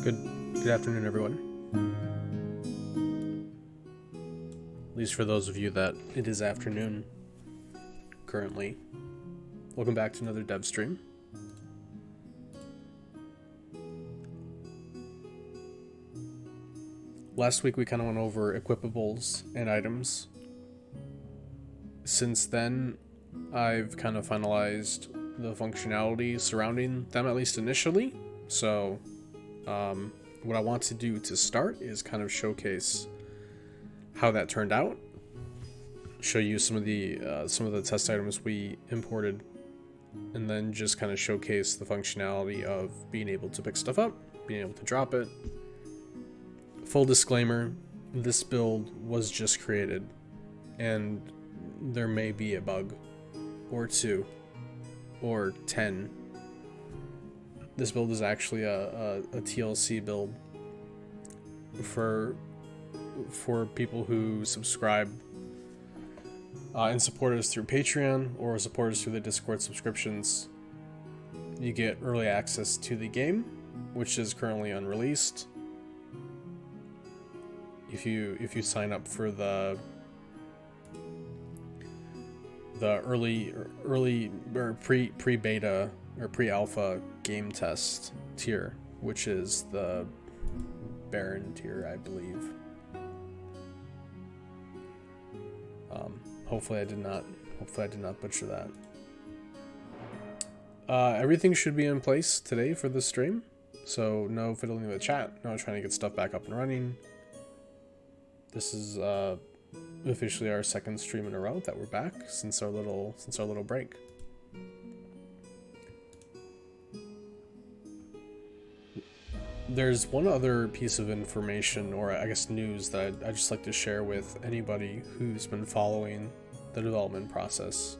Good afternoon, everyone. At least for those of you that it is afternoon currently. Welcome back to another dev stream. Last week we kind of went over equipables and items. Since then, I've kind of finalized the functionality surrounding them, at least initially. So, what I want to do to start is kind of showcase how that turned out. Show you some of the test items we imported, and then just kind of showcase the functionality of being able to pick stuff up, being able to drop it. Full disclaimer, this build was just created, and there may be a bug, or two, or 10. This build is actually a TLC build for people who subscribe and support us through Patreon or support us through the Discord subscriptions. You get early access to the game, which is currently unreleased. If you sign up for the early or pre-beta or pre-alpha game test tier, which is the Baron tier, I believe. Hopefully I did not butcher that. Everything should be in place today for this stream, so no fiddling with the chat, no trying to get stuff back up and running. This is officially our second stream in a row that we're back since our little break. There's one other piece of information, or I guess news, that I'd just like to share with anybody who's been following the development process.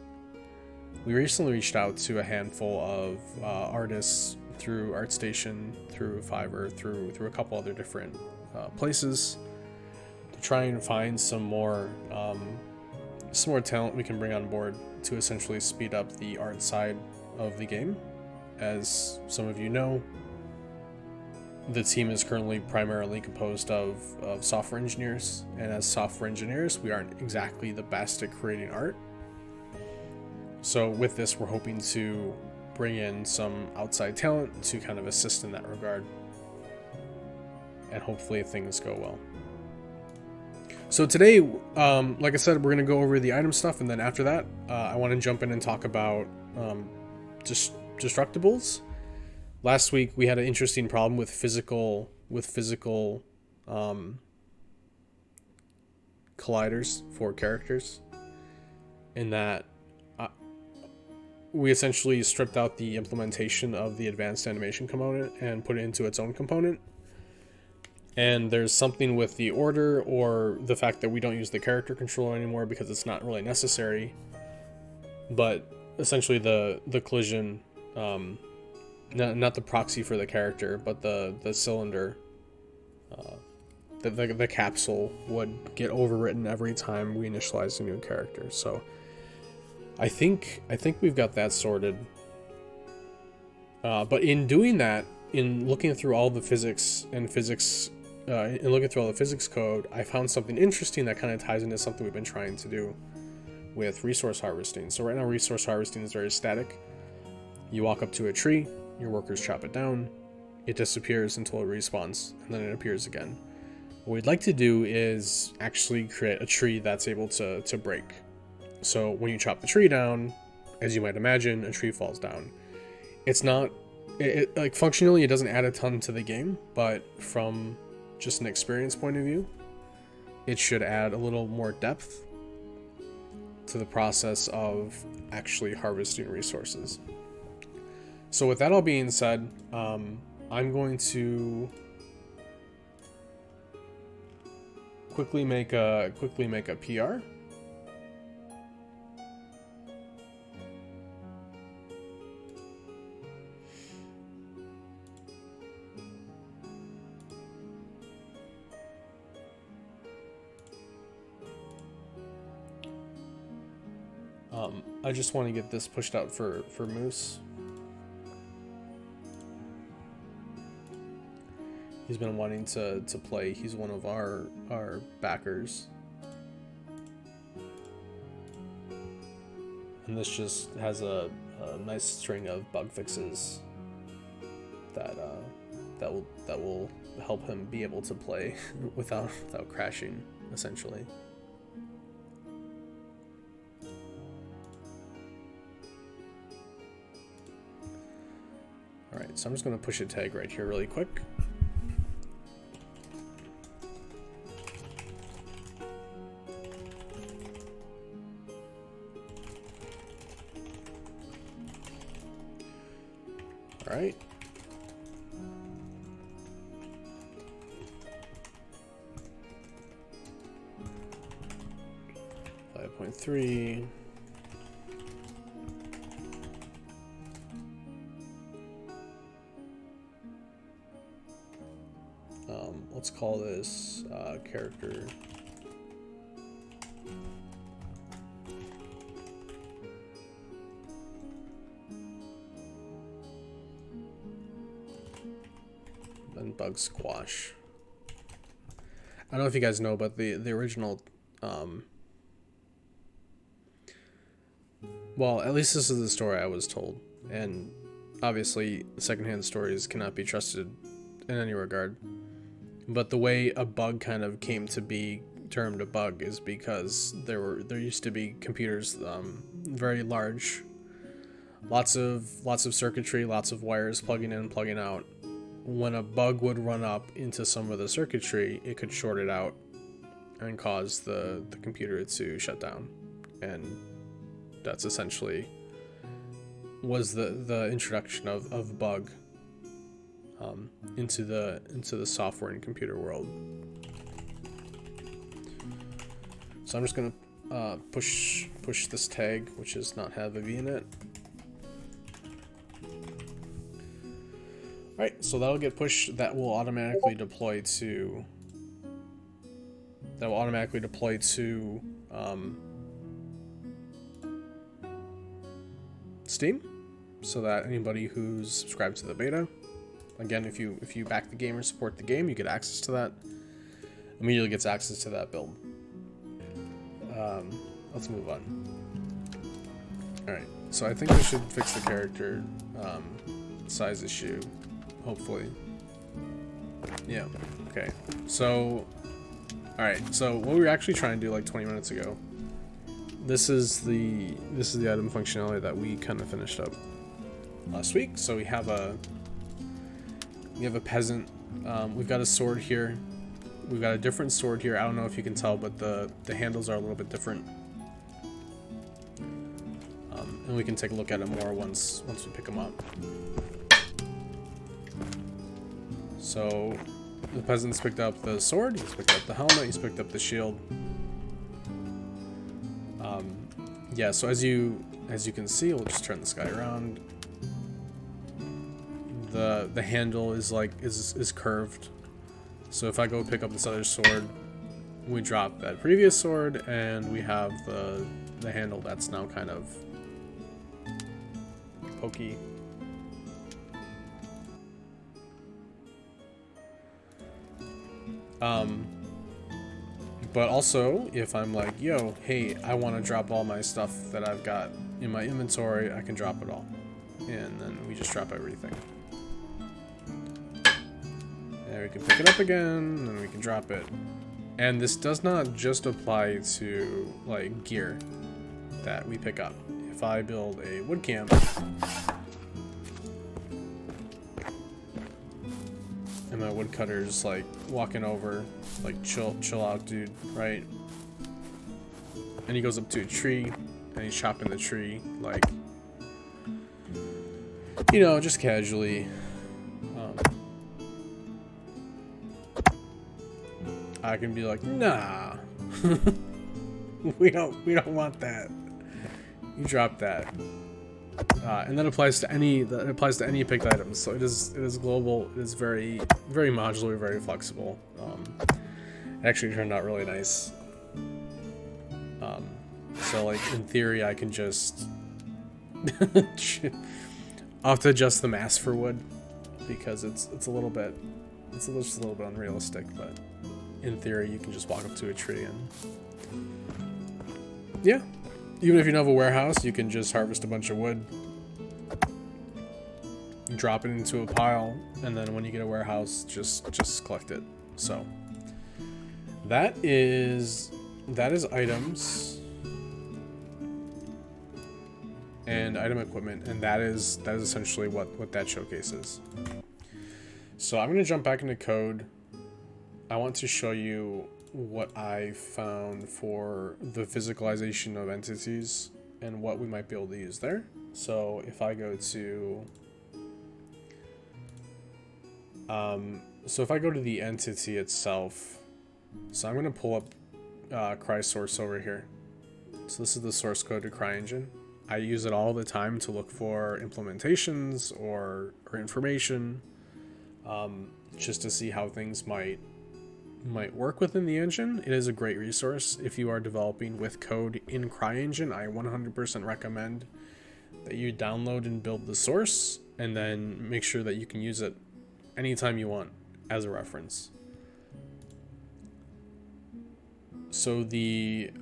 We recently reached out to a handful of artists through ArtStation, through Fiverr, through a couple other different places, to try and find some more talent we can bring on board to essentially speed up the art side of the game. As some of you know, the team is currently primarily composed of software engineers, and as software engineers, we aren't exactly the best at creating art. So with this, we're hoping to bring in some outside talent to kind of assist in that regard, and hopefully things go well. So today, like I said, we're going to go over the item stuff, and then after that, I want to jump in and talk about Destructubles. Last week we had an interesting problem with physical colliders for characters, in that we essentially stripped out the implementation of the advanced animation component and put it into its own component. And there's something with the order, or the fact that we don't use the character controller anymore because it's not really necessary. But essentially the collision, not the proxy for the character, but the cylinder, the capsule would get overwritten every time we initialize a new character. So I think we've got that sorted. But in doing that, in looking through all the physics code, I found something interesting that kind of ties into something we've been trying to do with resource harvesting. So right now, resource harvesting is very static. You walk up to a tree, your workers chop it down, it disappears until it respawns, and then it appears again. What we'd like to do is actually create a tree that's able to break. So when you chop the tree down, as you might imagine, a tree falls down. It's not, like functionally, it doesn't add a ton to the game, but from just an experience point of view, it should add a little more depth to the process of actually harvesting resources. So with that all being said, I'm going to quickly make a PR. I just want to get this pushed out for Moose. He's been wanting to play. He's one of our backers. And this just has a nice string of bug fixes that will help him be able to play without crashing, essentially. All right, so I'm just going to push a tag right here really quick. All right. .3. Let's call this character. And bug squash. I don't know if you guys know, but the original, well, at least this is the story I was told, and obviously secondhand stories cannot be trusted in any regard. But the way a bug kind of came to be termed a bug is because there used to be computers, very large, lots of circuitry, lots of wires plugging in and plugging out. When a bug would run up into some of the circuitry, it could short it out and cause the computer to shut down. And that's essentially was the introduction of bug into the software and computer world. So I'm just gonna push this tag, which does not have a V in it. All right, so that'll get pushed. That will automatically deploy to. Steam, so that anybody who's subscribed to the beta, again, if you back the game or support the game, you get access to that. Immediately gets access to that build. Let's move on. All right, so I think we should fix the character size issue. Hopefully. Yeah. Okay. So, all right. So what we were actually trying to do like 20 minutes ago. This is the item functionality that we kind of finished up last week. So we have a peasant. We've got a sword here. We've got a different sword here. I don't know if you can tell, but the handles are a little bit different. And we can take a look at it more once we pick them up. So the peasant's picked up the sword, he's picked up the helmet, he's picked up the shield. Yeah, so as you can see, we'll just turn this guy around. The handle is curved. So if I go pick up this other sword, we drop that previous sword, and we have the handle that's now kind of pokey. But also, if I'm like, yo, hey, I want to drop all my stuff that I've got in my inventory, I can drop it all. And then we just drop everything. And we can pick it up again, and we can drop it. And this does not just apply to, like, gear that we pick up. If I build a wood camp, and my woodcutter's like walking over, like chill out, dude, right? And he goes up to a tree and he's chopping the tree, like, you know, just casually. I can be like, nah, we don't want that. You drop that. And that applies to any picked items. So it is global. It is very modular, very flexible. It actually turned out really nice. So like in theory, I can just I'll have to adjust the mass for wood because it's a little bit It's just a little bit unrealistic, but in theory, you can just walk up to a tree and yeah. Even if you don't have a warehouse, you can just harvest a bunch of wood, drop it into a pile, and then when you get a warehouse, just collect it. So that is items and item equipment, and that is essentially what that showcases. So I'm gonna jump back into code. I want to show you what I found for the physicalization of entities and what we might be able to use there. So if I go to the entity itself, so I'm going to pull up cry source over here. So this is the source code to CryEngine. I use it all the time to look for implementations or information, just to see how things might work within the engine. It is a great resource if you are developing with code in CryEngine. I 100% recommend that you download and build the source, and then make sure that you can use it anytime you want as a reference. So the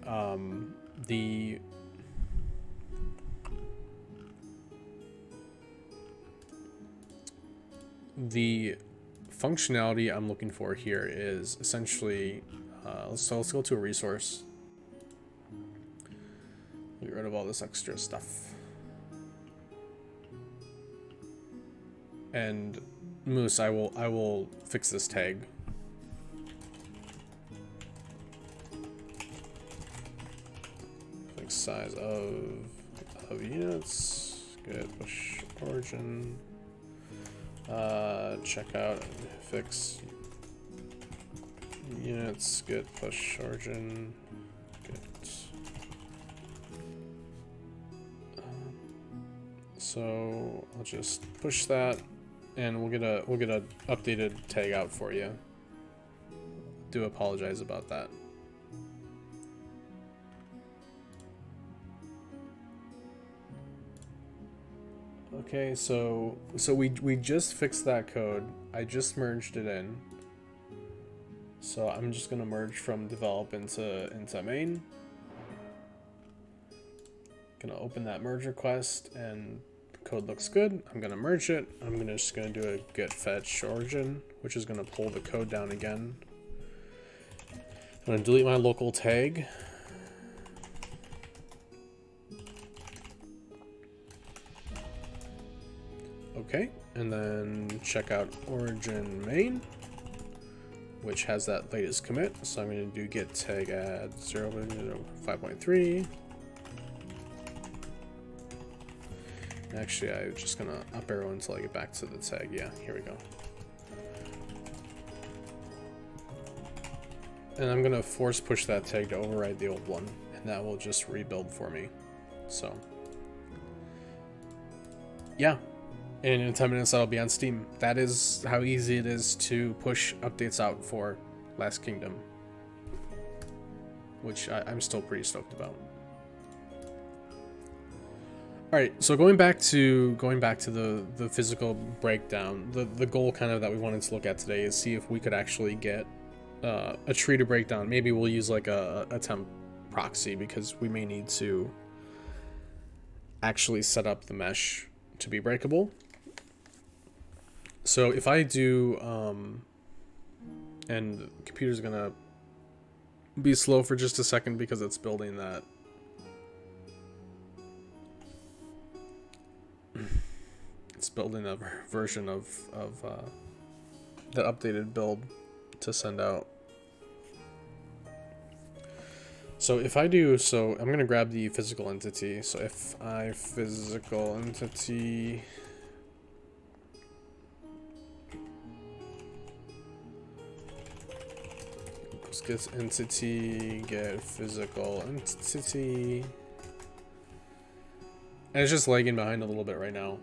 functionality I'm looking for here is essentially, so let's go to a resource. Get rid of all this extra stuff. And Moose, I will fix this tag. Fix size of units. Good. Push origin. Check out and fix units. Good. Push origin. Good. So I'll just push that, and we'll get a updated tag out for you. Do apologize about that. Okay, so we just fixed that code. I just merged it in. So I'm just gonna merge from develop into main. Gonna open that merge request, and code looks good. I'm gonna merge it. I'm just gonna do a git fetch origin, which is gonna pull the code down again. I'm gonna delete my local tag. Okay, and then check out origin main, which has that latest commit. So I'm going to do git tag add 0.5.3. Actually, I'm just going to up arrow until I get back to the tag. Yeah, here we go. And I'm going to force push that tag to override the old one, and that will just rebuild for me. So, yeah. And in 10 minutes, that'll be on Steam. That is how easy it is to push updates out for Last Kingdom, which I'm still pretty stoked about. All right, so going back to the physical breakdown, the goal kind of that we wanted to look at today is see if we could actually get a tree to break down. Maybe we'll use like a temp proxy, because we may need to actually set up the mesh to be breakable. So if I do, and the computer's gonna be slow for just a second because it's building that. It's building a version of the updated build to send out. So if I do, so I'm gonna grab the physical entity. So if I physical entity. Get entity, get physical entity. And it's just lagging behind a little bit right now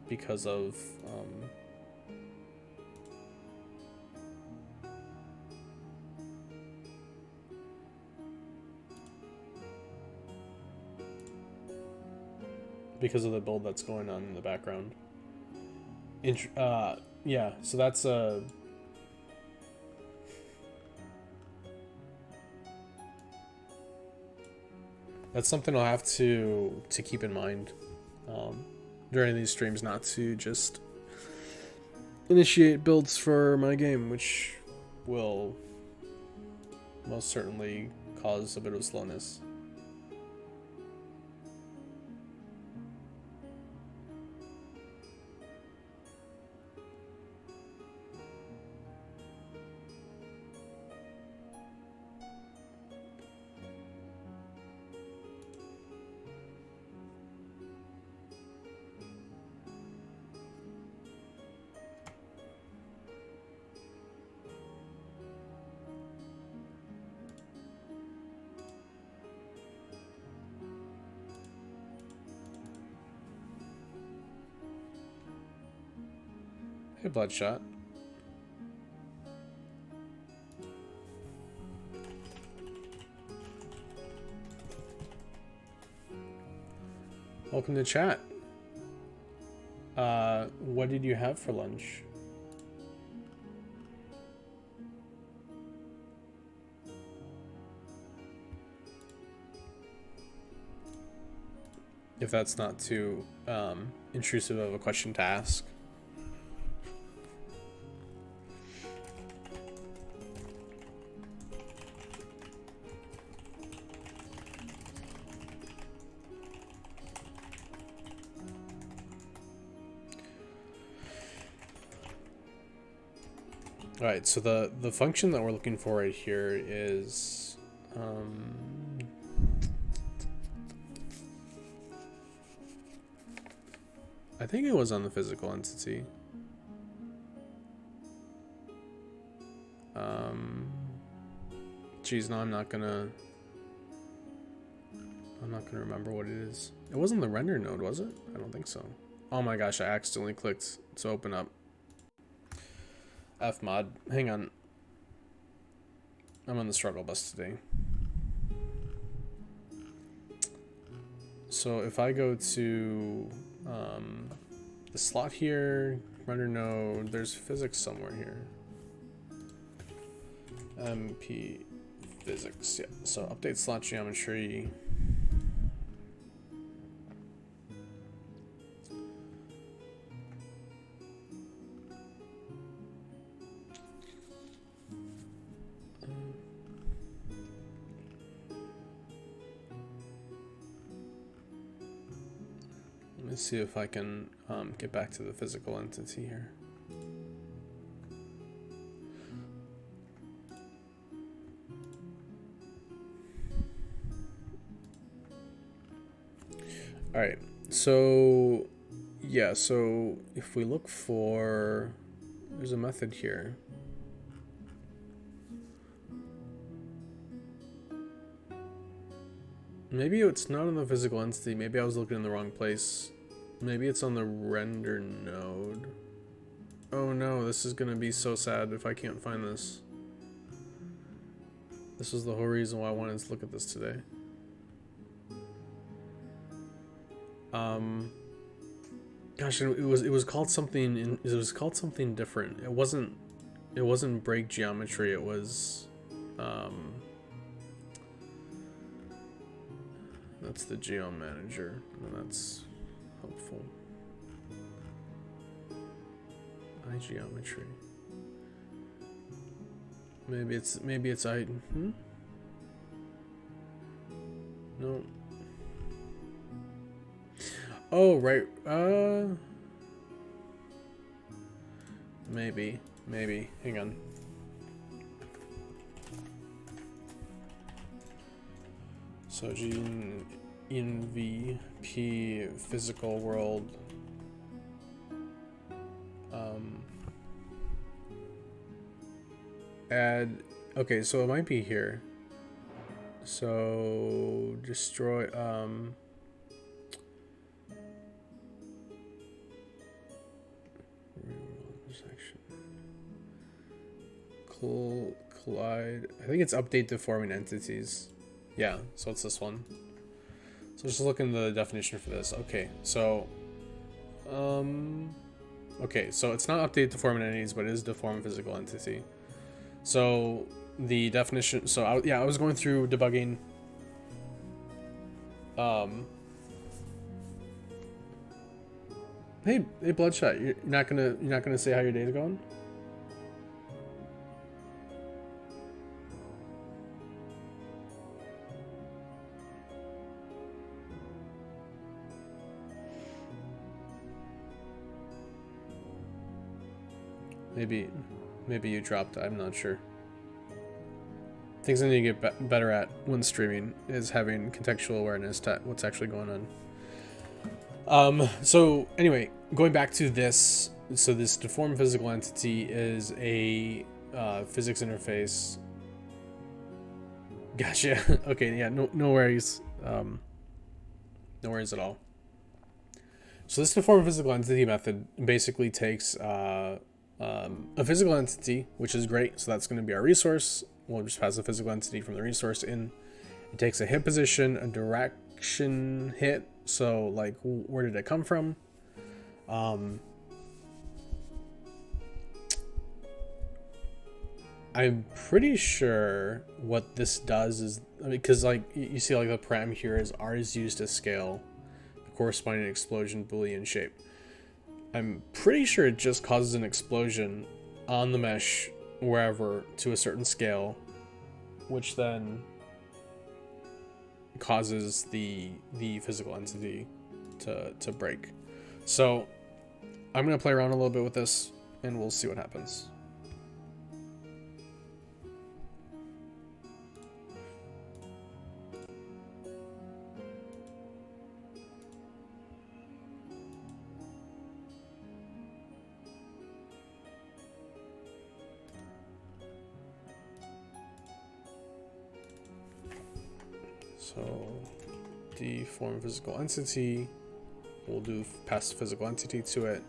because of the build that's going on in the background. Yeah, so that's That's something I'll have to keep in mind during these streams, not to just initiate builds for my game, which will most certainly cause a bit of slowness. Hey, Bloodshot. Welcome to chat. What did you have for lunch? If that's not too intrusive of a question to ask. Alright, so the function that we're looking for right here is I think it was on the physical entity. Geez, no, I'm not gonna remember what it is. It wasn't the render node, was it? I don't think so. Oh my gosh, I accidentally clicked to open up Fmod. Hang on. I'm on the struggle bus today. So if I go to the slot here, render node, there's physics somewhere here. MP physics, yeah. So update slot geometry. Let me see if I can get back to the physical entity here. All right, so yeah, so if we look for, there's a method here. Maybe it's not on the physical entity. Maybe I was looking in the wrong place. Maybe it's on the render node. Oh no, this is gonna be so sad if I can't find this. This was the whole reason why I wanted to look at this today. Gosh, it was called something. It was called something different. It wasn't break geometry. It was that's the geo manager, and that's helpful. iGeometry. Maybe it's I. No. Oh right. Maybe. Hang on. So GNVP physical world. Add. Okay, so it might be here. So destroy. Collide. I think it's update deforming entities. Yeah, so it's this one. So just look in the definition for this. Okay, so okay, so it's not update deforming entities, but it is deform physical entity. So the definition. So I was going through debugging. Um, hey, Bloodshot, you're not gonna say how your day's going? Maybe you dropped. I'm not sure. Things I need to get better at when streaming is having contextual awareness to what's actually going on. So anyway, going back to this, so this deform physical entity is a physics interface. Gotcha. Okay, yeah, no worries. No worries at all. So this deform physical entity method basically takes a physical entity, which is great. So that's going to be our resource. We'll just pass a physical entity from the resource in. It takes a hit position, a direction hit. So like, where did it come from? I'm pretty sure what this does is, because like you see like the param here is R is used to scale the corresponding explosion Boolean shape. I'm pretty sure it just causes an explosion on the mesh wherever to a certain scale, which then causes the physical entity to break. So I'm gonna play around a little bit with this and we'll see what happens. So deform physical entity, we'll do pass physical entity to it.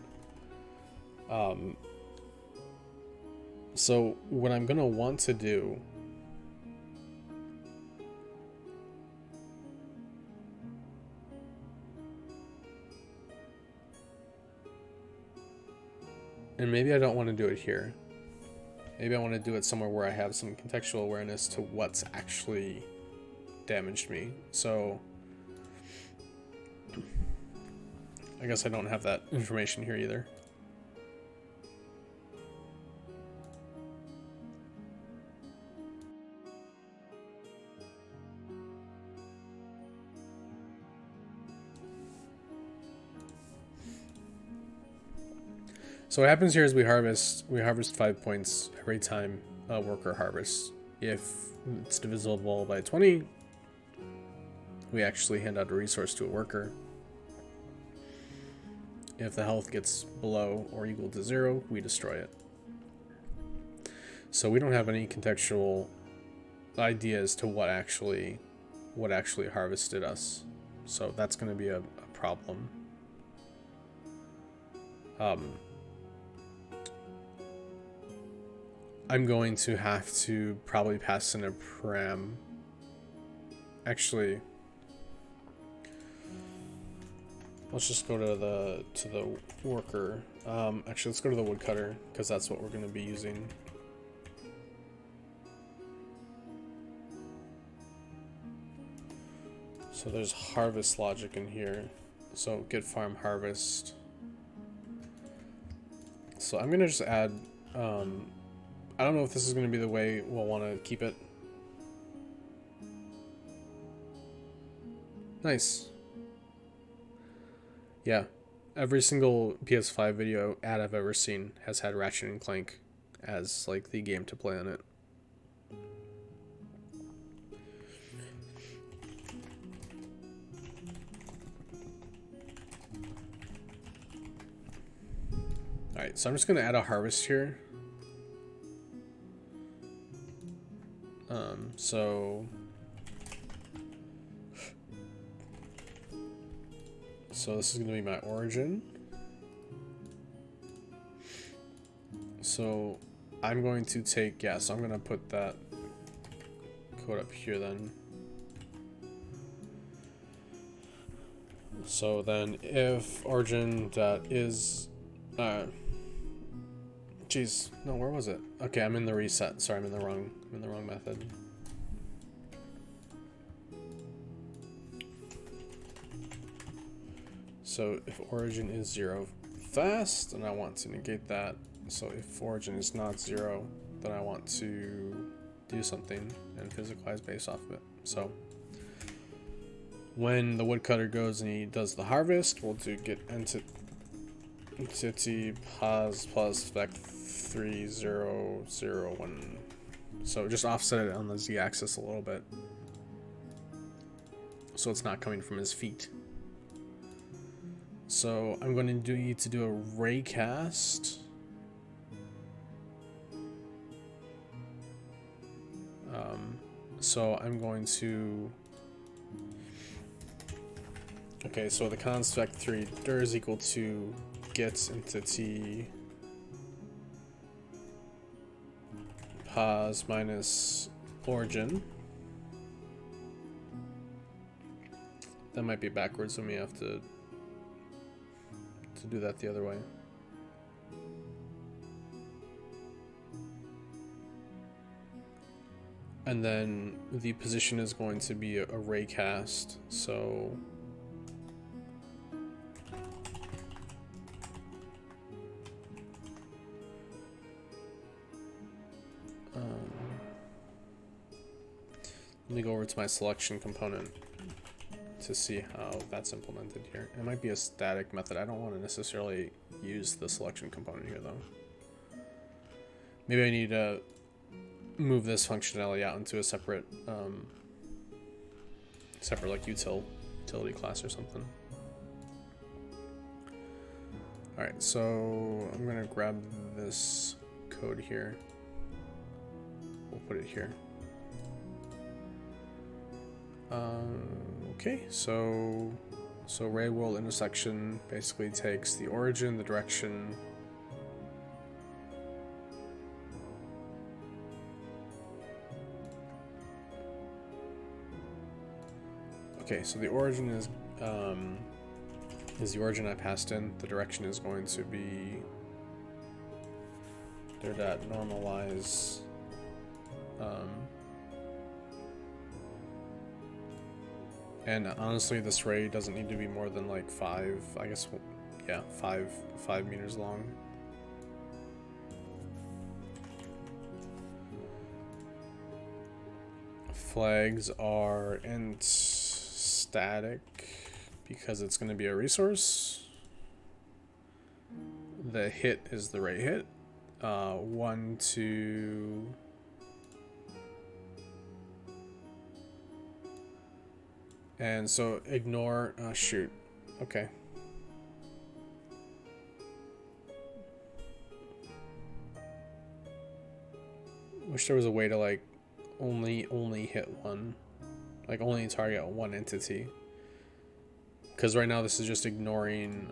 So what I'm gonna want to do and maybe I don't want to do it here. Maybe I want to do it somewhere where I have some contextual awareness to what's actually damaged me. So I guess I don't have that information here either. So what happens here is we harvest 5 points every time a worker harvests. If it's divisible by 20, we actually hand out a resource to a worker. If the health gets below or equal to 0, we destroy it. So we don't have any contextual ideas to what actually harvested us. So that's going to be a problem. I'm going to have to probably pass in a param. Actually, let's just go to the worker. Actually, let's go to the woodcutter because that's what we're going to be using. So there's harvest logic in here. So get farm harvest. So I'm going to just add. I don't know if this is going to be the way we'll want to keep it. Nice. Yeah, every single PS5 video ad I've ever seen has had Ratchet and Clank as like the game to play on it. Alright, so I'm just going to add a harvest here. So this is going to be my origin. So I'm going to take, so I'm going to put that code up here then. So then if origin dot is, geez, no, where was it? Okay, I'm in the reset. Sorry, I'm in the wrong method. So if origin is 0 fast, then I want to negate that. So if origin is not 0, then I want to do something and physicalize based off of it. So when the woodcutter goes and he does the harvest, we'll do get entity pos plus vec 3001. So just offset it on the z-axis a little bit, so it's not coming from his feet. So I'm going to need to do a ray cast. So I'm going to, okay, so the const vec 3 dir is equal to get entity pos minus origin. That might be backwards, so we have to do that the other way. And then the position is going to be a ray cast, so let me go over to my selection component to see how that's implemented here. It might be a static method. I don't want to necessarily use the selection component here though. Maybe I need to move this functionality out into a separate like utility class or something. Alright, so I'm gonna grab this code here. We'll put it here. Okay, so ray world intersection basically takes the origin, the direction, okay, so the origin is the origin I passed in. The direction is going to be dir.normalize and honestly this ray doesn't need to be more than like 5, I guess, yeah, 5 meters long. Flags are int static because it's going to be a resource. The hit is the ray hit. 1, 2. And so ignore, shoot, okay. Wish there was a way to like only hit one, like only target one entity. Because right now this is just ignoring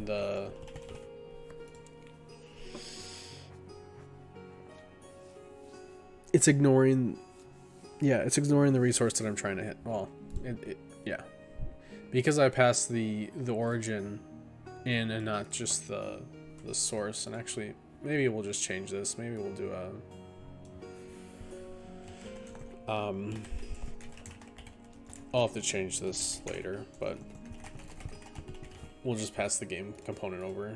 the it's ignoring the resource that I'm trying to hit. Well, yeah, because I passed the origin in and not just the source. And actually, maybe we'll just change this. Maybe we'll do a I'll have to change this later, but we'll just pass the game component over.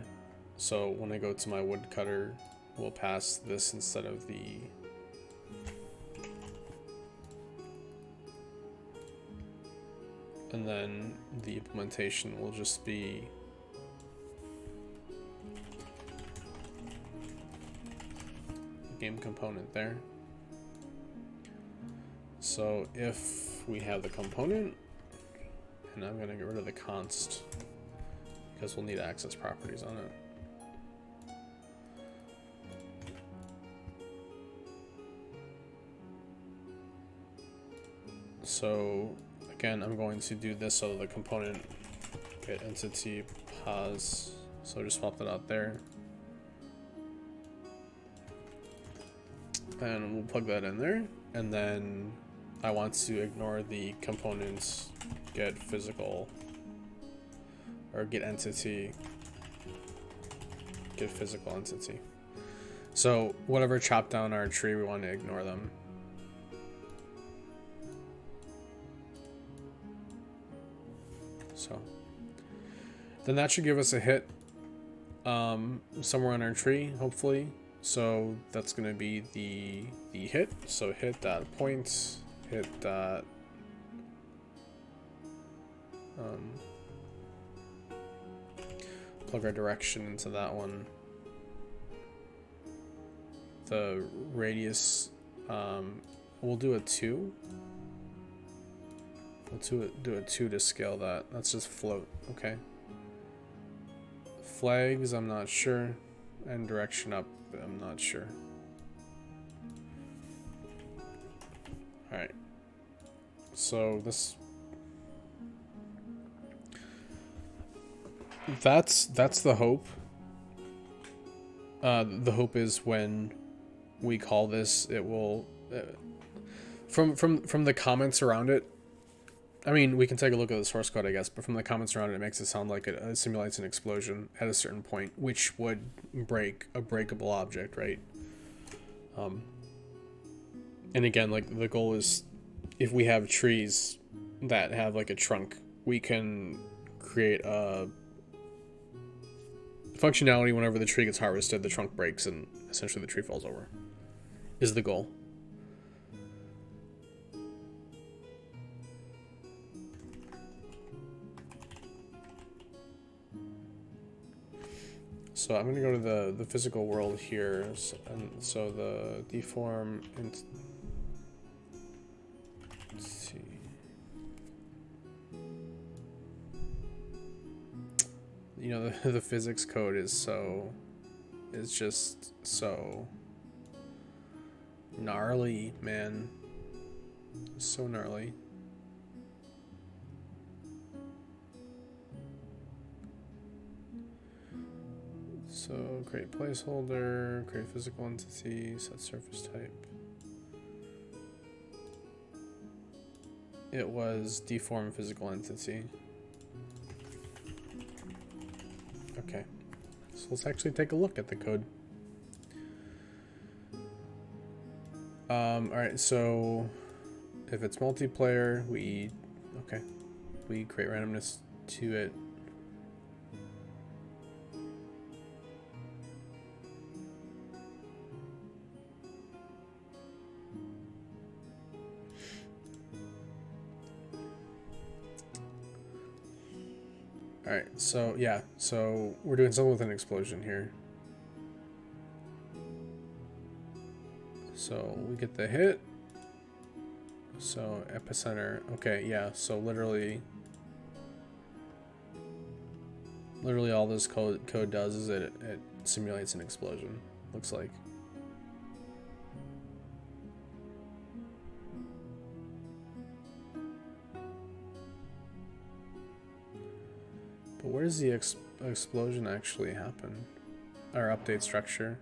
So when I go to my woodcutter, we'll pass this instead of the and then the implementation will just be the game component there. So if we have the component, and I'm going to get rid of the const because we'll need access properties on it. So again, I'm going to do this so the component get entity pos, so just swap that out there. And we'll plug that in there, and then I want to ignore the components get physical or get entity, get physical entity. So whatever chopped down our tree, we want to ignore them. So then that should give us a hit somewhere on our tree, hopefully. So that's going to be the hit. So hit that point, hit that plug our direction into that one. The radius, we'll do a 2. We'll do a 2 to scale that. That's just float, okay. Flags, I'm not sure. And direction up, I'm not sure. Alright. So this... That's the hope. The hope is when we call this, it will... from the comments around it, I mean, we can take a look at the source code, I guess, but from the comments around it, it makes it sound like it simulates an explosion at a certain point, which would break a breakable object, right? And again, like, the goal is, if we have trees that have, like, a trunk, we can create a functionality whenever the tree gets harvested, the trunk breaks, and essentially the tree falls over, is the goal. So I'm going to go to the physical world here, so the deform, and let's see. You know, the physics code is just so gnarly, man. It's so gnarly. So create placeholder, create physical entity, set surface type. It was deform physical entity. Okay, so let's actually take a look at the code. Alright, so if it's multiplayer, we create randomness to it. Alright, so yeah, so we're doing something with an explosion here. So we get the hit. So epicenter, okay, yeah, so literally all this code does is it simulates an explosion, looks like. But where does the explosion actually happen? Or update structure?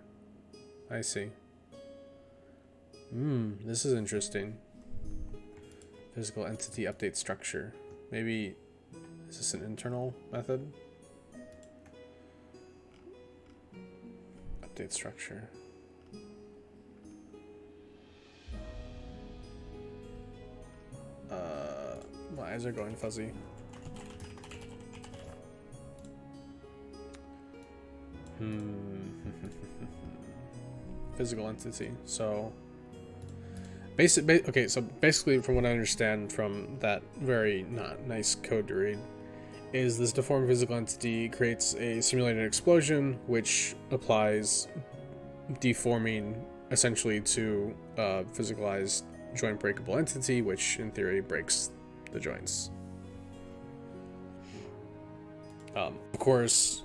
I see. This is interesting. Physical entity update structure. Maybe, is this an internal method? Update structure. My eyes are going fuzzy. Physical entity. So okay, so basically from what I understand from that very not nice code to read, is this deformed physical entity creates a simulated explosion which applies deforming essentially to a physicalized joint breakable entity, which in theory breaks the joints. Of course,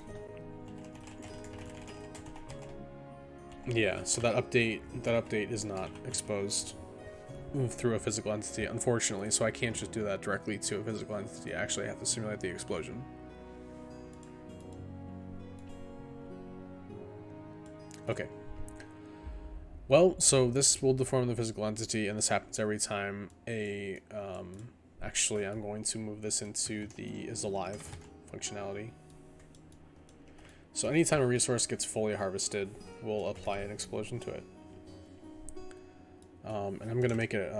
yeah, so that update is not exposed through a physical entity, unfortunately, so I can't just do that directly to a physical entity. I actually have to simulate the explosion. Okay. Well, so this will deform the physical entity, and this happens every time a, actually I'm going to move this into the is alive functionality. So anytime a resource gets fully harvested, we'll apply an explosion to it. And I'm gonna make it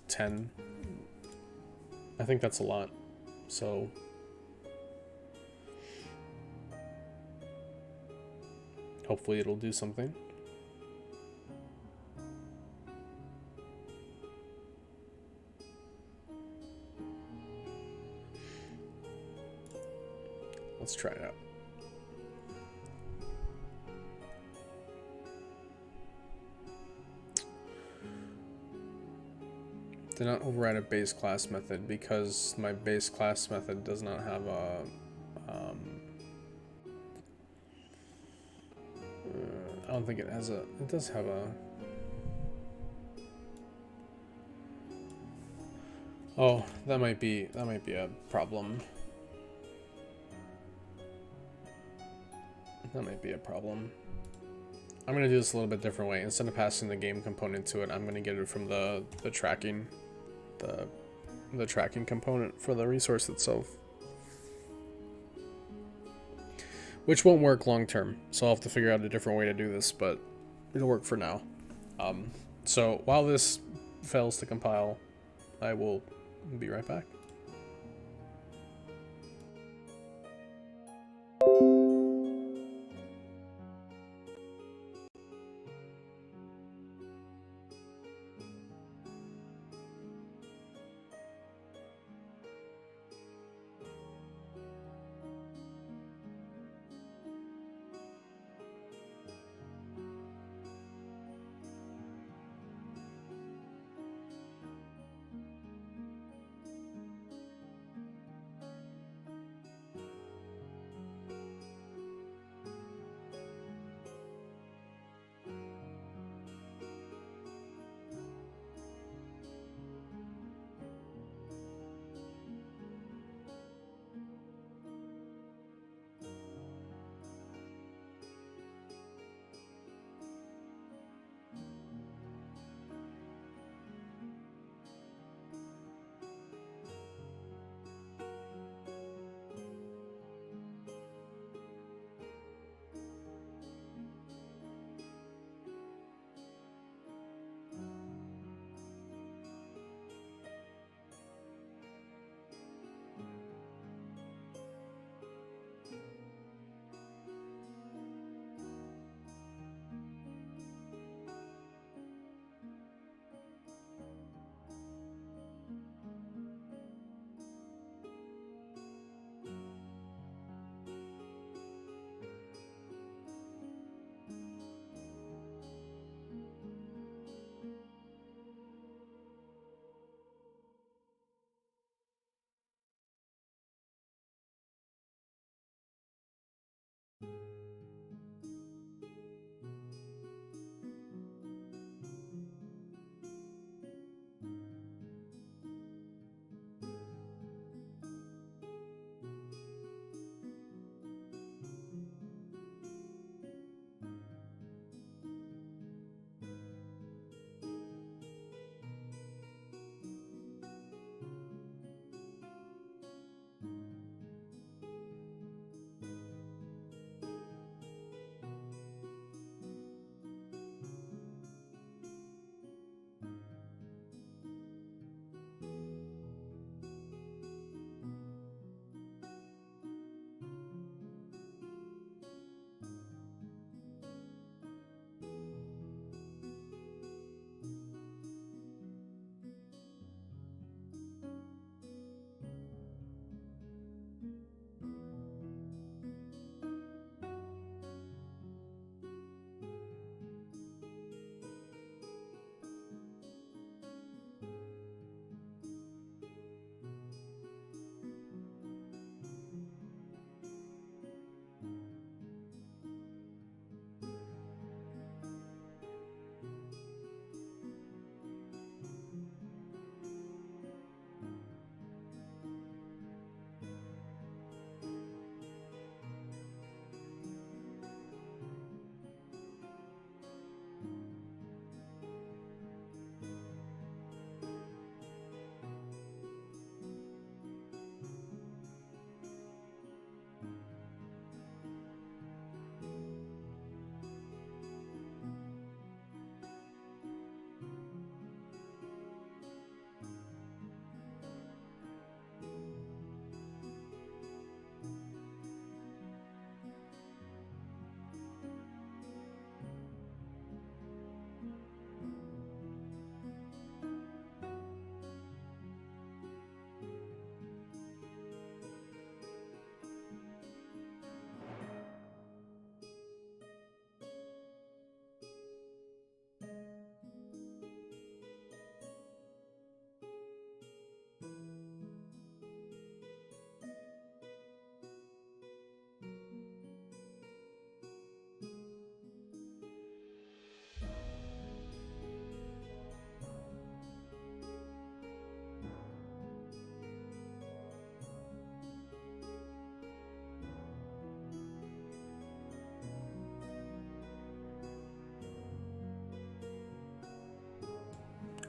10. I think that's a lot. So Hopefully it'll do something. Let's try it out. Did not override a base class method because my base class method does not have a I don't think it has a, it does have a, oh, that might be a problem. That might be a problem. I'm gonna do this a little bit different way. Instead of passing the game component to it, I'm gonna get it from the tracking, the tracking component for the resource itself, which won't work long term. So I'll have to figure out a different way to do this, but it'll work for now. So while this fails to compile, I will be right back.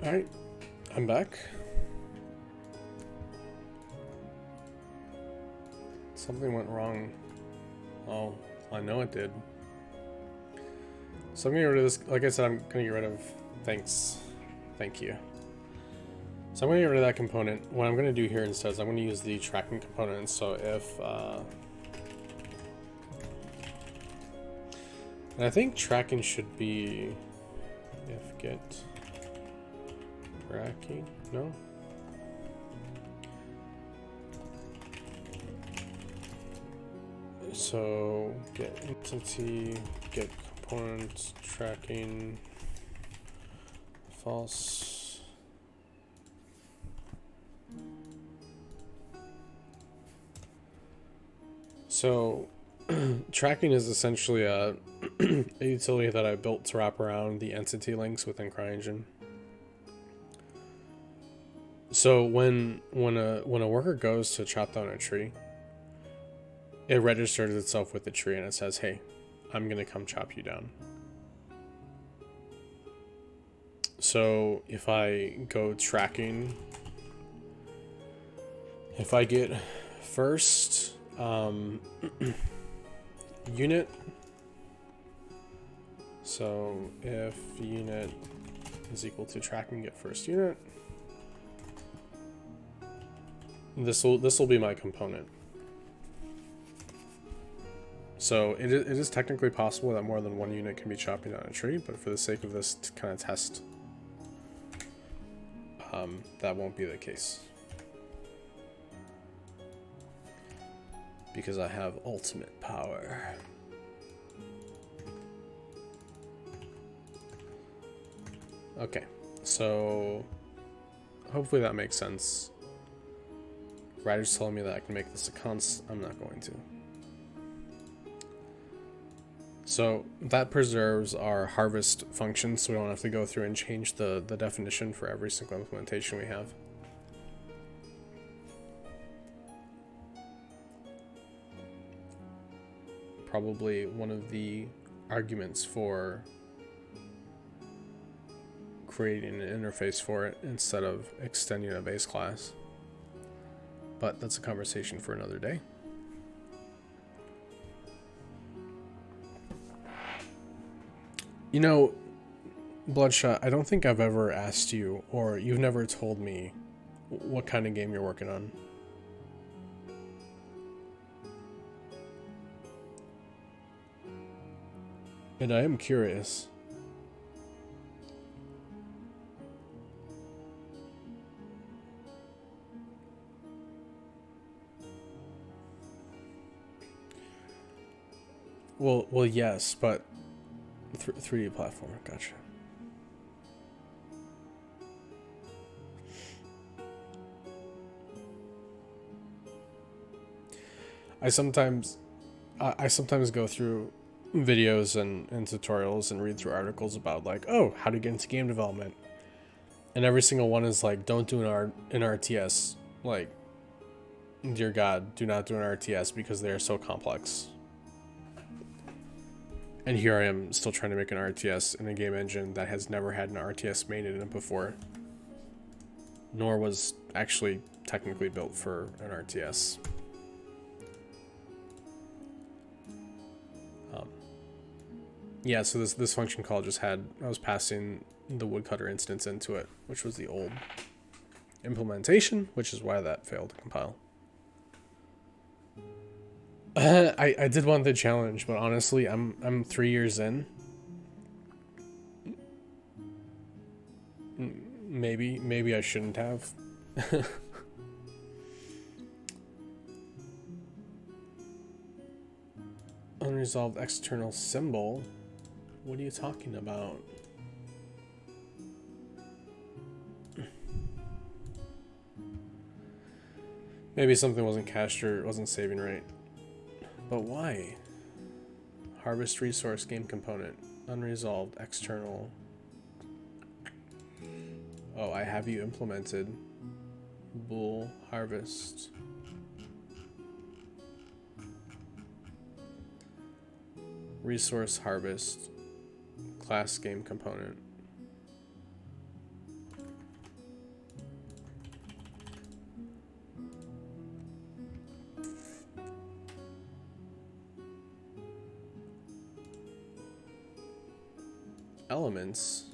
Alright, I'm back. Something went wrong. Oh, I know it did. So I'm gonna get rid of this. Like I said, I'm gonna get rid of. Thanks. Thank you. So I'm gonna get rid of that component. What I'm gonna do here instead is I'm gonna use the tracking component. So if and I think tracking should be if get tracking. No. So get entity, get component tracking false. So tracking is essentially a utility that I built to wrap around the entity links within CryEngine. So when a worker goes to chop down a tree, it registers itself with the tree and it says, hey, I'm gonna come chop you down. So if I go tracking, if I get first unit, so if unit is equal to tracking get first unit, this will be my component. So it is technically possible that more than one unit can be chopping down a tree, but for the sake of this kind of test, that won't be the case. Because I have ultimate power. Okay, so hopefully that makes sense. Ryder's telling me that I can make this a const. I'm not going to. So that preserves our harvest function, so we don't have to go through and change the definition for every single implementation we have. Probably one of the arguments for creating an interface for it instead of extending a base class. But that's a conversation for another day. You know, Bloodshot, I don't think I've ever asked you, or you've never told me what kind of game you're working on. And I am curious. Well, yes, but 3D platformer, gotcha. I sometimes go through videos and tutorials and read through articles about like, oh, how to get into game development, and every single one is like, don't do an RTS. Like, dear God, do not do an RTS because they are so complex. And here I am still trying to make an RTS in a game engine that has never had an RTS made in it before, nor was actually technically built for an RTS. Yeah, so this function call just had, I was passing the woodcutter instance into it, which was the old implementation, which is why that failed to compile. I did want the challenge, but honestly, I'm 3 years in. Maybe I shouldn't have. Unresolved external symbol. What are you talking about? Maybe something wasn't cached or wasn't saving right. But why? Harvest resource game component. Unresolved external. Oh, I have you implemented. Bool harvest. Resource harvest. Class game component. elements.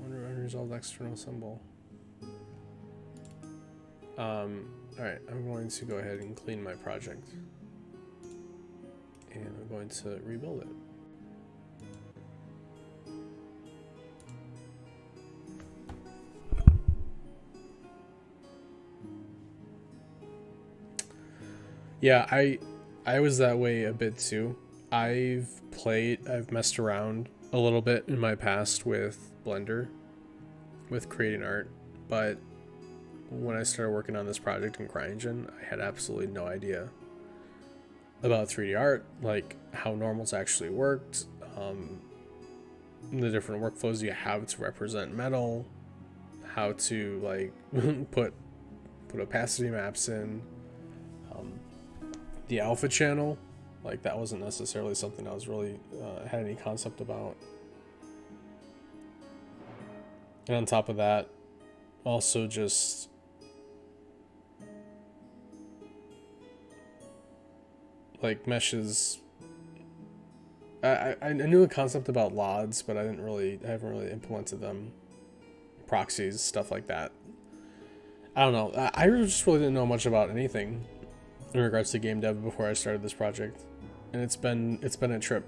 Unresolved external symbol. Alright, I'm going to go ahead and clean my project. And I'm going to rebuild it. Yeah, I was that way a bit too. I've messed around a little bit in my past with Blender, with creating art, but when I started working on this project in CryEngine, I had absolutely no idea about 3D art, like how normals actually worked, the different workflows you have to represent metal, how to like put opacity maps in, the alpha channel, like that wasn't necessarily something I was really had any concept about. And on top of that, also just like meshes. I knew a concept about LODs, but I haven't really implemented them. Proxies, stuff like that. I don't know. I just really didn't know much about anything in regards to game dev before I started this project, and it's been a trip.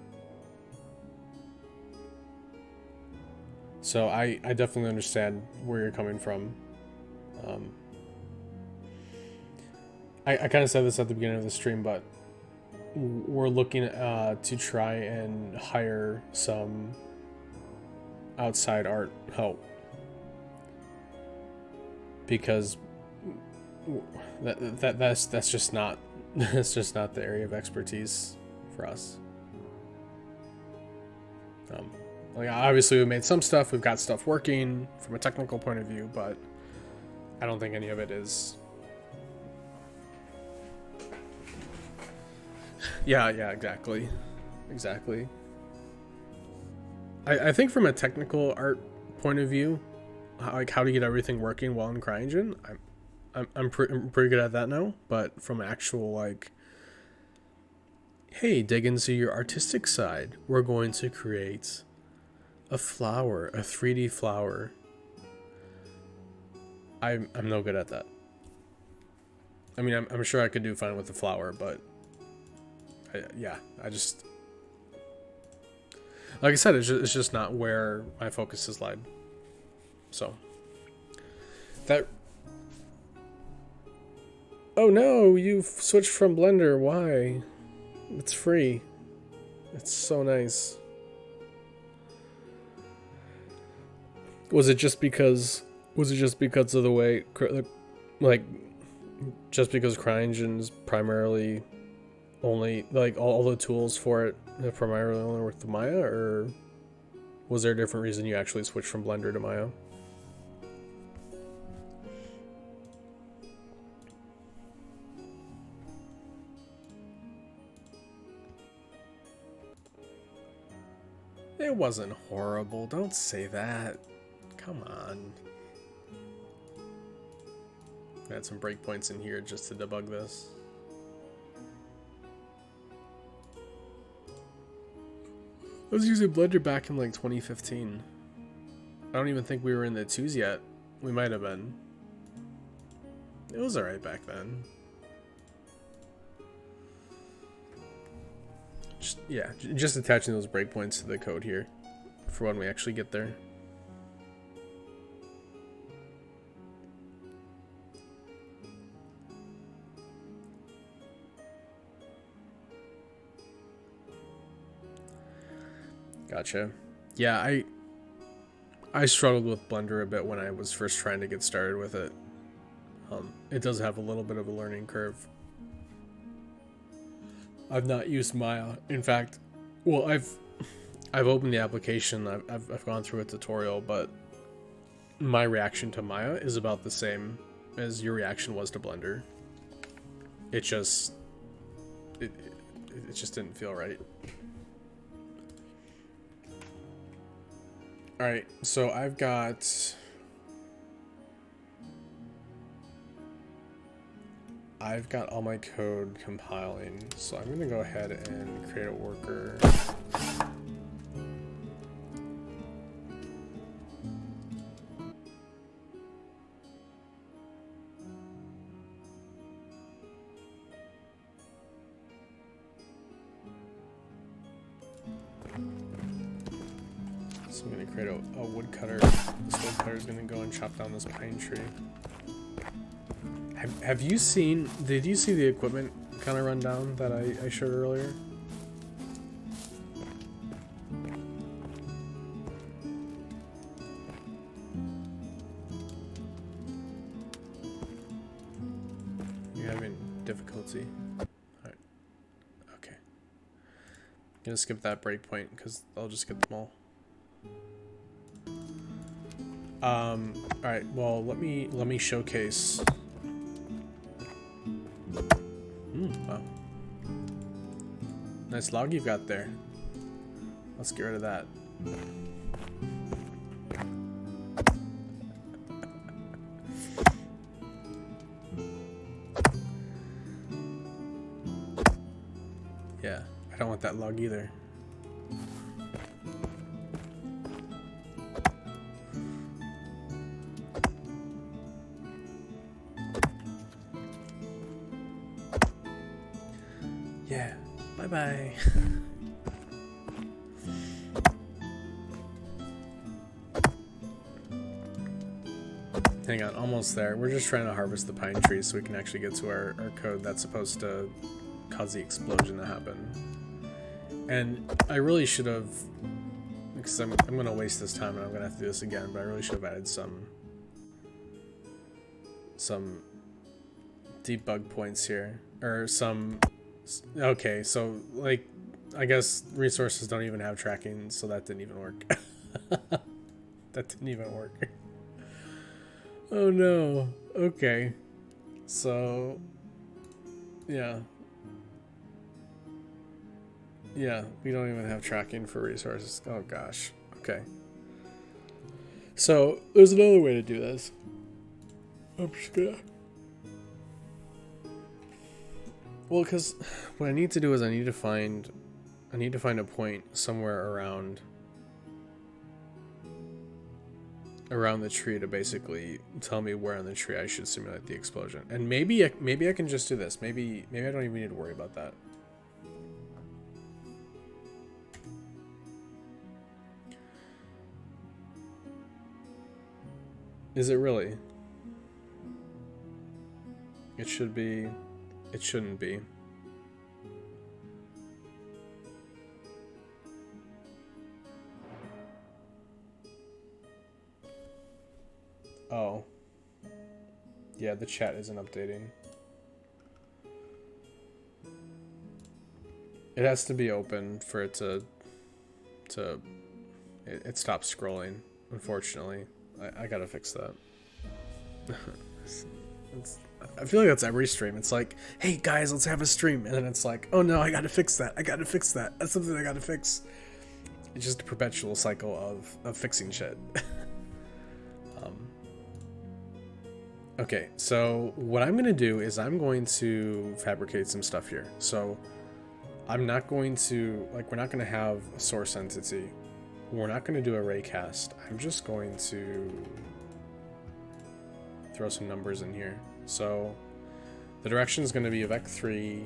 So I definitely understand where you're coming from. I kind of said this at the beginning of the stream, but we're looking to try and hire some outside art help, because that's just not that's just not the area of expertise for us. Like obviously we made some stuff, we've got stuff working from a technical point of view, but I don't think any of it is. Yeah, exactly. I think from a technical art point of view, like how to get everything working while in CryEngine, I'm pretty good at that now. But from actual like, hey, dig into your artistic side. We're going to create a flower, a 3D flower. I'm no good at that. I mean, I'm sure I could do fine with the flower, but I just, like I said, it's just not where my focus has lied. So that. Oh no, you've switched from Blender. Why? It's free. It's so nice. Was it just because of the way, like, just because CryEngine's primarily only, like, all the tools for it have primarily only worked with Maya, or was there a different reason you actually switched from Blender to Maya? It wasn't horrible. Don't say that. Come on. I had some breakpoints in here just to debug this. I was using Blender back in like 2015. I don't even think we were in the 2s yet. We might have been. It was alright back then. Just attaching those breakpoints to the code here for when we actually get there. Gotcha. Yeah, I struggled with Blender a bit when I was first trying to get started with it. It does have a little bit of a learning curve. I've not used Maya. In fact, well, I've opened the application. I've gone through a tutorial, but my reaction to Maya is about the same as your reaction was to Blender. It just didn't feel right. All right, so I've got I've got all my code compiling, so I'm gonna go ahead and create a worker. So I'm gonna create a woodcutter. This woodcutter is gonna go and chop down this pine tree. Have you seen, did you see the equipment kind of run down that I showed earlier? You're having difficulty. Alright. Okay. I'm gonna skip that breakpoint because I'll just get them all. Alright, well let me showcase. Wow. Nice log you've got there. Let's get rid of that. Yeah, I don't want that log either. Yeah, bye-bye. Hang on, almost there. We're just trying to harvest the pine trees so we can actually get to our code that's supposed to cause the explosion to happen. And I really should have, because I'm going to waste this time and I'm going to have to do this again, but I really should have added some debug points here, or some. Okay, so like I guess resources don't even have tracking, so that didn't even work. That didn't even work. Oh no. Okay. So yeah. Yeah, we don't even have tracking for resources. Oh gosh. Okay. So there's another way to do this. I'm just gonna. Well, because what I need to do is I need to find a point somewhere around the tree to basically tell me where on the tree I should simulate the explosion. And maybe I can just do this. Maybe I don't even need to worry about that. Is it really? It should be. It shouldn't be. Oh. Yeah, the chat isn't updating. It has to be open for it to it stops scrolling, unfortunately. I gotta fix that. I feel like that's every stream. It's like, hey guys, let's have a stream, and then it's like, oh no, I gotta fix that. That's something I gotta fix. It's just a perpetual cycle of fixing shit. Okay, so what I'm gonna do is I'm going to fabricate some stuff here. So I'm not going to, like, we're not gonna have a source entity. We're not gonna do a raycast. I'm just going to throw some numbers in here. So the direction is going to be vec3,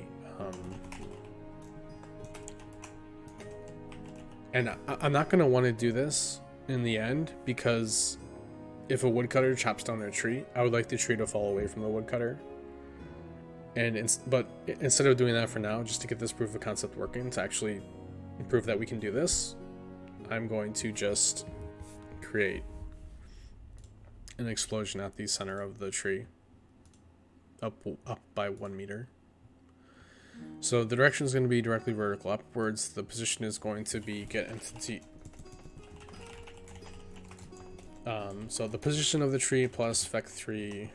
and I'm not going to want to do this in the end, because if a woodcutter chops down a tree, I would like the tree to fall away from the woodcutter. But instead of doing that for now, just to get this proof of concept working, to actually prove that we can do this, I'm going to just create an explosion at the center of the tree, up by 1 meter. So the direction is going to be directly vertical upwards. The position is going to be get entity. So the position of the tree plus vec3.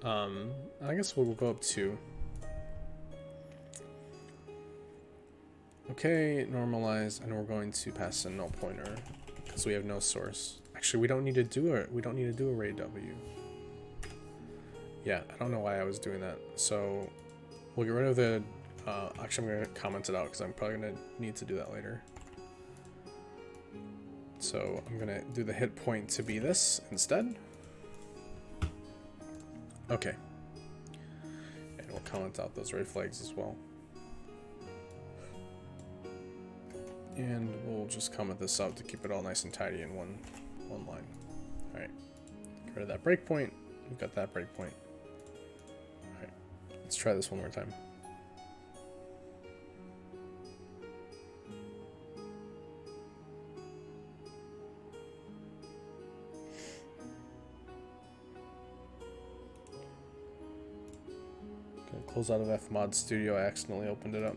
I guess we'll go up 2. Okay, normalize, and we're going to pass a null pointer because we have no source. Actually, we don't need to do array W. Yeah, I don't know why I was doing that. So we'll get rid of the, actually I'm gonna comment it out because I'm probably gonna need to do that later. So I'm gonna do the hit point to be this instead. Okay. And we'll comment out those red flags as well. And we'll just comment this out to keep it all nice and tidy in one line. Alright. Get rid of that breakpoint. We've got that breakpoint. Alright. Let's try this one more time. Gonna close out of Fmod Studio. I accidentally opened it up.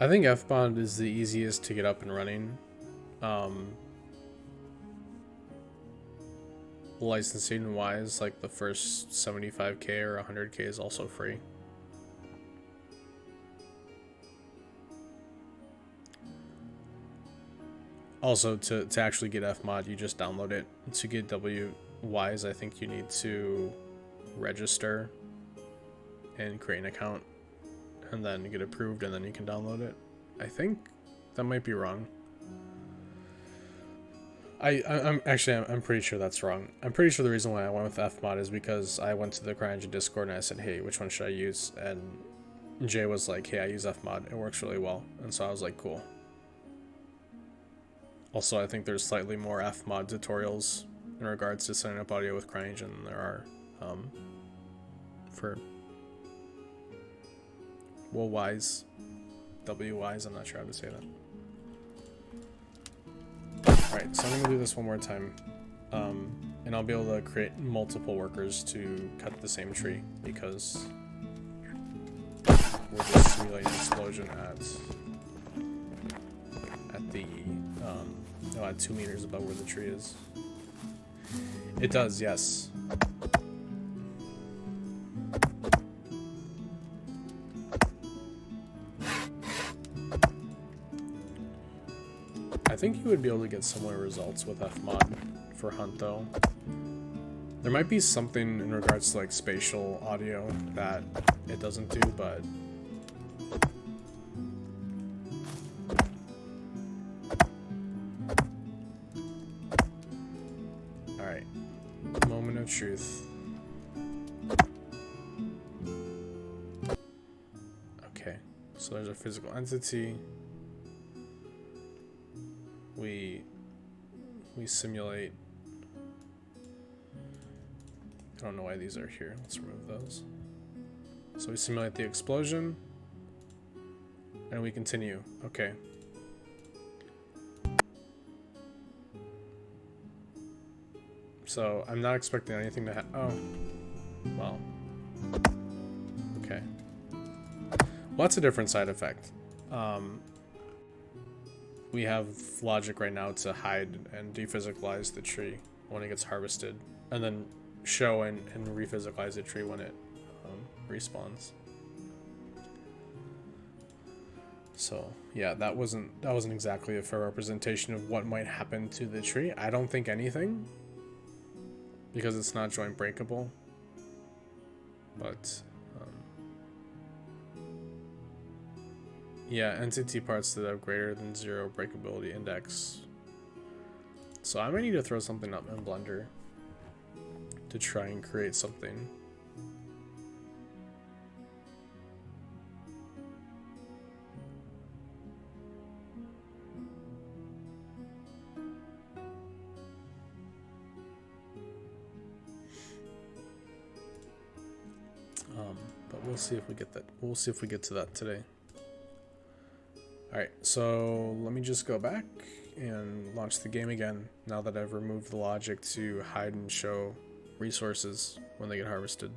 I think Fmod is the easiest to get up and running. Licensing wise, like the first 75k or 100k is also free. Also, to actually get Fmod, you just download it. To get W-Wise, I think you need to register and create an account, and then get approved, and then you can download it. I think that might be wrong. I'm pretty sure that's wrong. I'm pretty sure the reason why I went with Fmod is because I went to the CryEngine Discord and I said, hey, which one should I use? And Jay was like, hey, I use Fmod. It works really well. And so I was like, cool. Also, I think there's slightly more Fmod tutorials in regards to setting up audio with CryEngine than there are for Wise. W-Wise, I'm not sure how to say that. Alright, so I'm going to do this one more time. And I'll be able to create multiple workers to cut the same tree, because we're just simulating an explosion at the, at 2 meters above where the tree is. It does, yes. I think you would be able to get similar results with Fmod for Hunt, though. There might be something in regards to like spatial audio that it doesn't do, but alright. Moment of truth. Okay, so there's a physical entity. We simulate. I don't know why these are here. Let's remove those. So we simulate the explosion, and we continue. Okay. So I'm not expecting anything to happen. Oh, well. Okay. Well, that's a different side effect. We have logic right now to hide and dephysicalize the tree when it gets harvested, and then show and rephysicalize the tree when it respawns. So yeah, that wasn't exactly a fair representation of what might happen to the tree. I don't think anything, because it's not joint breakable. But yeah, entity parts that have greater than 0 breakability index. So I might need to throw something up in Blender to try and create something. But we'll see if we get that. We'll see if we get to that today. Alright, so let me just go back and launch the game again now that I've removed the logic to hide and show resources when they get harvested.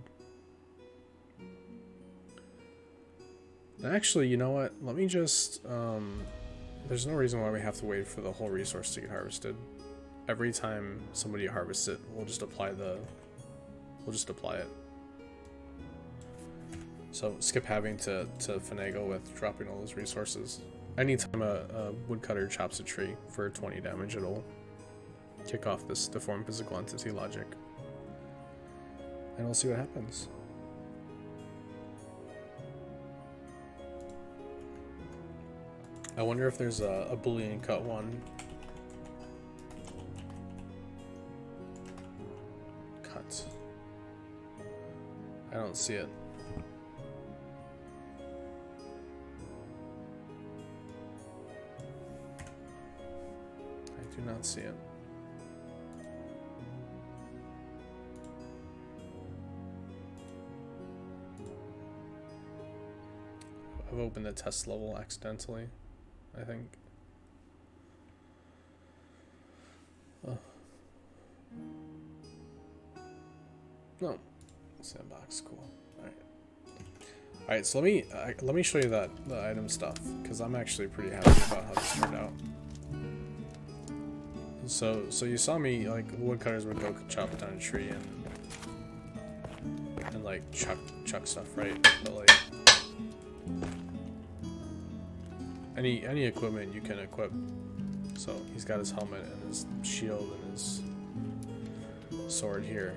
Actually, you know what? Let me just, there's no reason why we have to wait for the whole resource to get harvested. Every time somebody harvests it, we'll just apply it. So skip having to finagle with dropping all those resources. Anytime a woodcutter chops a tree for 20 damage, it'll kick off this deform physical entity logic. And we'll see what happens. I wonder if there's a Boolean cut one. Cut. I don't see it. I do not see it. I've opened the test level accidentally, I think. Oh. No. Sandbox, cool. Alright. Alright, so let me show you the item stuff, because I'm actually pretty happy about how this turned out. So you saw me, like, woodcutters would go chop down a tree and like chuck stuff, right? But like any equipment you can equip. So he's got his helmet and his shield and his sword here.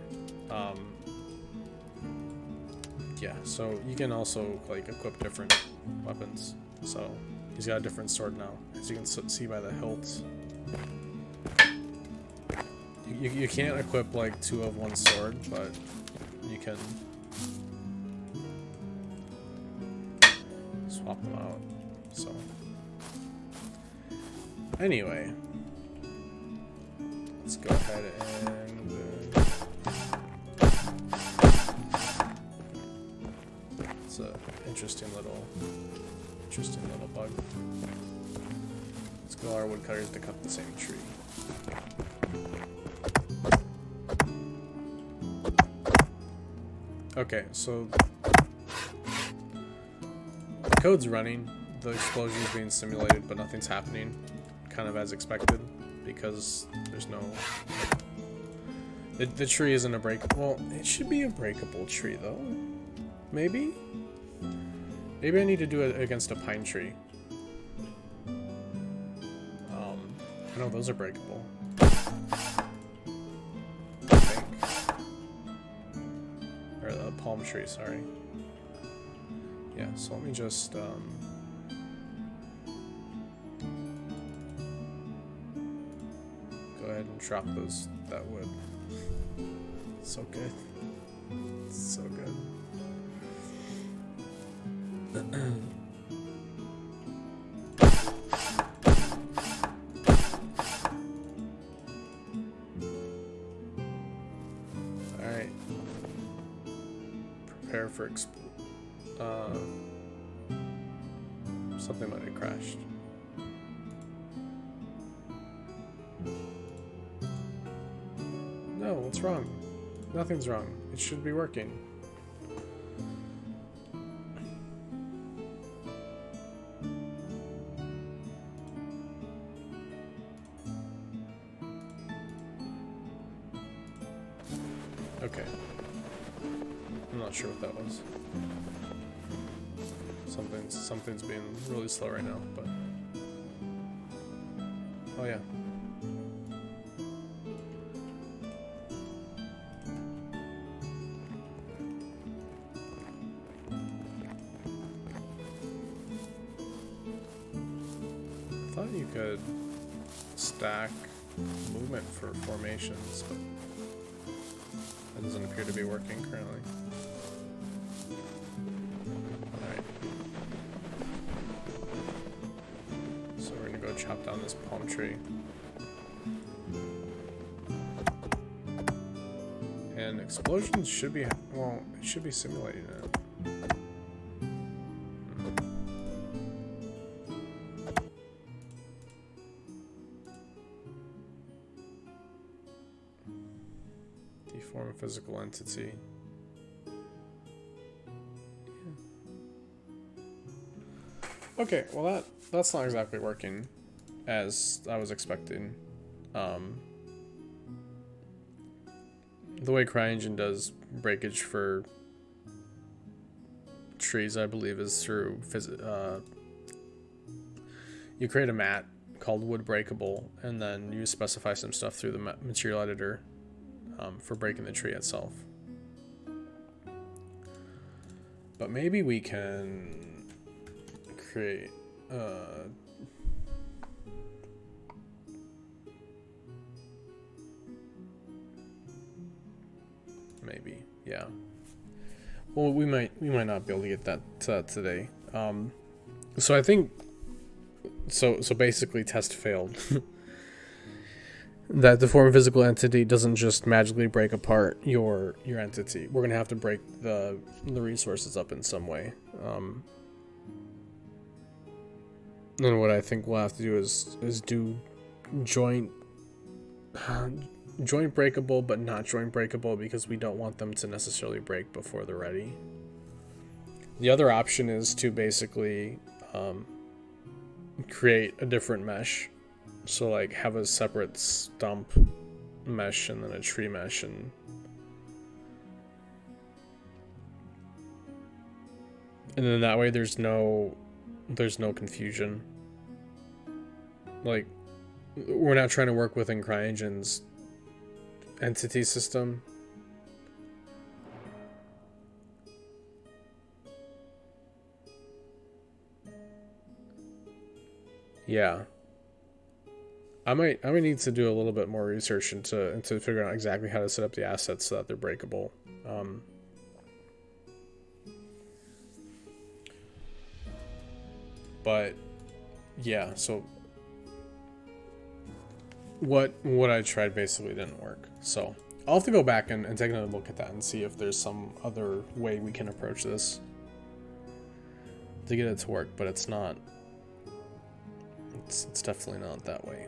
Yeah, so you can also like equip different weapons. So he's got a different sword now, as you can see by the hilt. You can't equip like 2 of one sword, but you can swap them out. So anyway, let's go ahead and it's a interesting little bug. Let's go our woodcutters to cut the same tree. Okay, so the code's running, the explosion is being simulated, but nothing's happening, kind of as expected, because there's no... The tree isn't a breakable... Well, it should be a breakable tree, though. Maybe? Maybe I need to do it against a pine tree. I know those are breakable. Palm tree, sorry. Yeah, so let me just go ahead and drop that wood. So good. So good. Alright. Prepare for something might have crashed. No, what's wrong? Nothing's wrong. It should be working. Okay. I'm not sure what that was. Something's being really slow right now, but... Oh yeah. I thought you could stack movement for formations, but that doesn't appear to be working currently. Alright. So we're gonna go chop down this palm tree. And explosions should be, well, it should be simulating it. Deform a physical entity. Okay, well that's not exactly working as I was expecting. The way CryEngine does breakage for trees, I believe, is through you create a mat called wood breakable, and then you specify some stuff through the material editor for breaking the tree itself. But maybe we can create maybe, yeah. Well, we might not be able to get that today. So I think so basically test failed. That the form physical entity doesn't just magically break apart your entity. We're gonna have to break the resources up in some way. And what I think we'll have to do is do joint breakable, but not joint breakable, because we don't want them to necessarily break before they're ready. The other option is to basically create a different mesh. So like have a separate stump mesh and then a tree mesh, and then that way there's no confusion. Like, we're not trying to work within CryEngine's entity system. Yeah. I might need to do a little bit more research into figuring out exactly how to set up the assets so that they're breakable. But yeah, so what I tried basically didn't work. So I'll have to go back and take another look at that and see if there's some other way we can approach this to get it to work, but it's not. It's definitely not that way.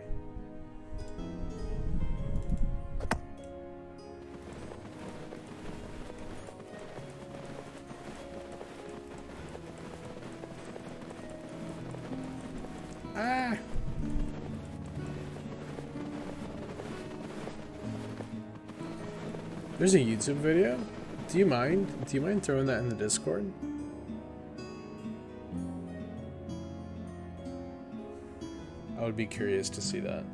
Ah! There's a YouTube video? Do you mind throwing that in the Discord? I would be curious to see that.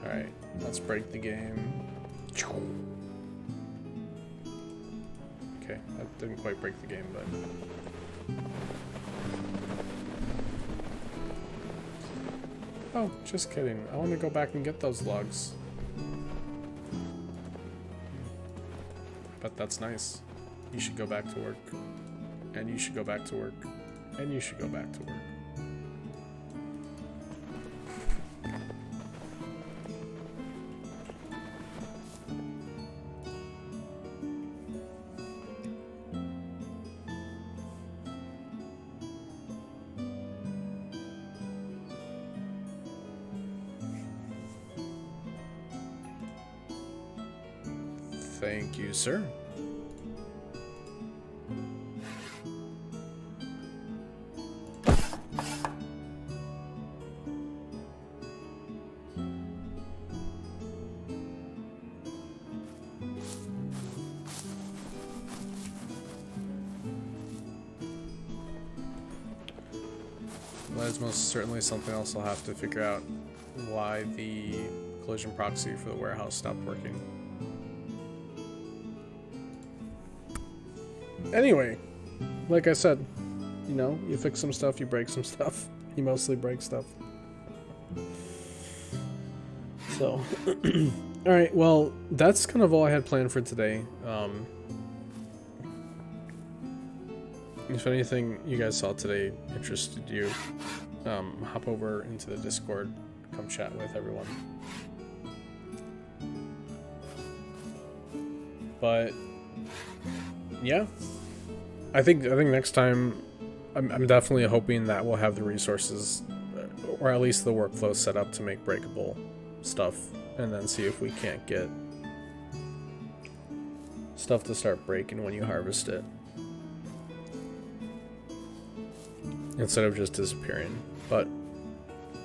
Alright, let's break the game. Okay, that didn't quite break the game, but... Oh, just kidding. I want to go back and get those logs. But that's nice. You should go back to work. And you should go back to work. And you should go back to work. Thank you, sir. That is most certainly something else I'll have to figure out, why the collision proxy for the warehouse stopped working. Anyway, like I said, you know, you fix some stuff, you break some stuff. You mostly break stuff. So, alright, well, that's kind of all I had planned for today. If anything you guys saw today interested you, hop over into the Discord, come chat with everyone. But yeah, I think next time I'm definitely hoping that we'll have the resources, or at least the workflow set up to make breakable stuff, and then see if we can't get stuff to start breaking when you harvest it, instead of just disappearing. But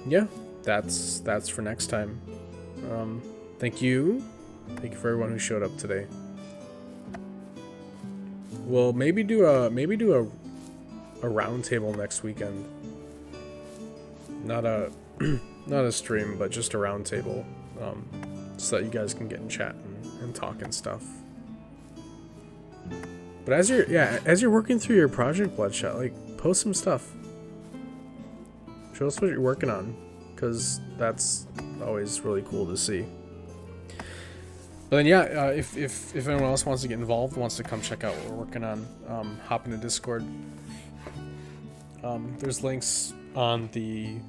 yeah, that's for next time. Thank you for everyone who showed up today. We'll maybe do a round table next weekend. Not a stream, but just a round table, so that you guys can get in chat and talk and stuff. But as you're working through your project, Bloodshot, like, post some stuff. Show us what you're working on, because that's always really cool to see. But then yeah, if anyone else wants to get involved, wants to come check out what we're working on, hop into Discord. There's links on the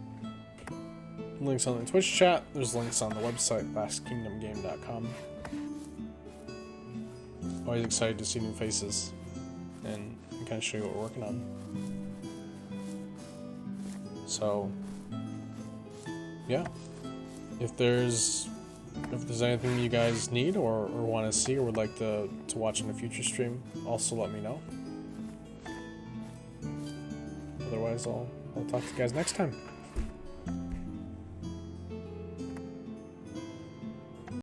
Twitch chat. There's links on the website, LastKingdomGame.com. Always excited to see new faces and kind of show you what we're working on. So yeah, if there's anything you guys need or want to see or would like to watch in a future stream, also let me know. Otherwise, I'll talk to you guys next time.